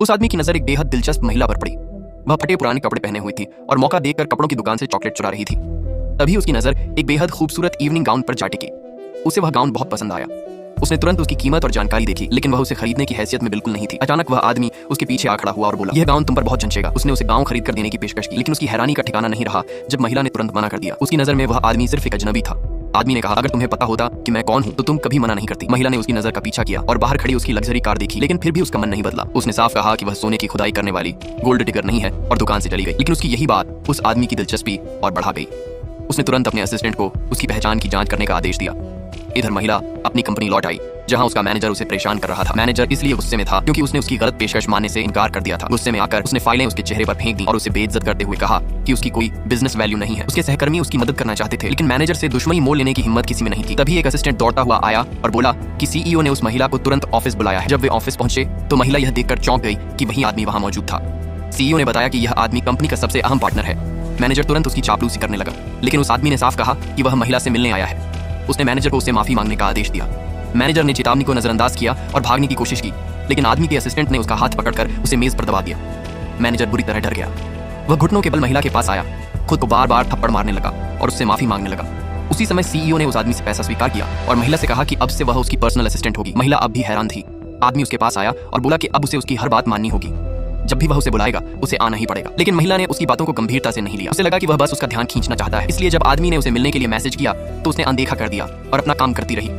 उस आदमी की नजर एक बेहद दिलचस्प महिला पर पड़ी। वह फटे पुराने कपड़े पहने हुई थी और मौका देखकर कपड़ों की दुकान से चॉकलेट चुरा रही थी। तभी उसकी नजर एक बेहद खूबसूरत इवनिंग गाउन पर जा टिकी। उसे वह गाउन बहुत पसंद आया। उसने तुरंत उसकी कीमत और जानकारी देखी, लेकिन वह उसे खरीदने की हैसियत में बिल्कुल नहीं थी। अचानक वह आदमी उसके पीछे आ खड़ा हुआ और बोला, यह गाउन तुम पर बहुत जंचेगा। उसने उसे गाउन खरीद कर देने की पेशकश की, लेकिन उसकी हैरानी का ठिकाना नहीं रहा जब महिला ने तुरंत मना कर दिया। उसकी नजर में वह आदमी सिर्फ एक अजनबी था। आदमी ने कहा, अगर तुम्हें पता होता कि मैं कौन हूँ तो तुम कभी मना नहीं करती। महिला ने उसकी नजर का पीछा किया और बाहर खड़ी उसकी लग्जरी कार देखी, लेकिन फिर भी उसका मन नहीं बदला। उसने साफ कहा कि वह सोने की खुदाई करने वाली गोल्ड डिगर नहीं है और दुकान से चली गई। लेकिन उसकी यही बात उस आदमी की दिलचस्पी और बढ़ा गई। उसने तुरंत अपने असिस्टेंट को उसकी पहचान की जांच करने का आदेश दिया। इधर महिला अपनी कंपनी लौट आई, जहां उसका मैनेजर उसे परेशान कर रहा था। मैनेजर इसलिए गुस्से में था क्योंकि उसने उसकी गलत पेशकश मानने से इनकार कर दिया था। गुस्से में आकर उसने फाइलें उसके चेहरे पर फेंक दी और उसे बेइज्जत करते हुए कहा कि उसकी कोई बिजनेस वैल्यू नहीं है। उसके सहकर्मी उसकी मदद करना चाहते थे, लेकिन मैनेजर से दुश्मनी मोल लेने की हिम्मत किसी में नहीं थी। तभी एक असिस्टेंट दौड़ता हुआ आया और बोला कि सीईओ ने उस महिला को तुरंत ऑफिस बुलाया है। जब वे ऑफिस पहुंचे तो महिला यह देखकर चौंक गई कि वही आदमी वहां मौजूद था। सीईओ ने बताया कि यह आदमी कंपनी का सबसे अहम पार्टनर है। मैनेजर तुरंत उसकी चापलूसी करने लगा, लेकिन उस आदमी ने साफ कहा कि वह महिला से मिलने आया है। उसने मैनेजर को उससे माफी मांगने का आदेश दिया। मैनेजर ने चेतावनी को नजरअंदाज किया और भागने की कोशिश की, लेकिन आदमी के असिस्टेंट ने उसका हाथ पकड़कर उसे मेज पर दबा दिया। मैनेजर बुरी तरह डर गया। वह घुटनों के बल महिला के पास आया, खुद को बार बार थप्पड़ मारने लगा और उससे माफी मांगने लगा। उसी समय सीईओ ने उस आदमी से पैसा स्वीकार किया और महिला से कहा कि अब से वह उसकी पर्सनल असिस्टेंट होगी। महिला अब भी हैरान थी। आदमी उसके पास आया और बोला कि अब उसे उसकी हर बात माननी होगी। जब भी वह उसे बुलाएगा उसे आना ही पड़ेगा। लेकिन महिला ने उसकी बातों को गंभीरता से नहीं लिया। उसे लगा कि वह बस उसका ध्यान खींचना चाहता है। इसलिए जब आदमी ने उसे मिलने के लिए मैसेज किया तो उसने अनदेखा कर दिया और अपना काम करती रही।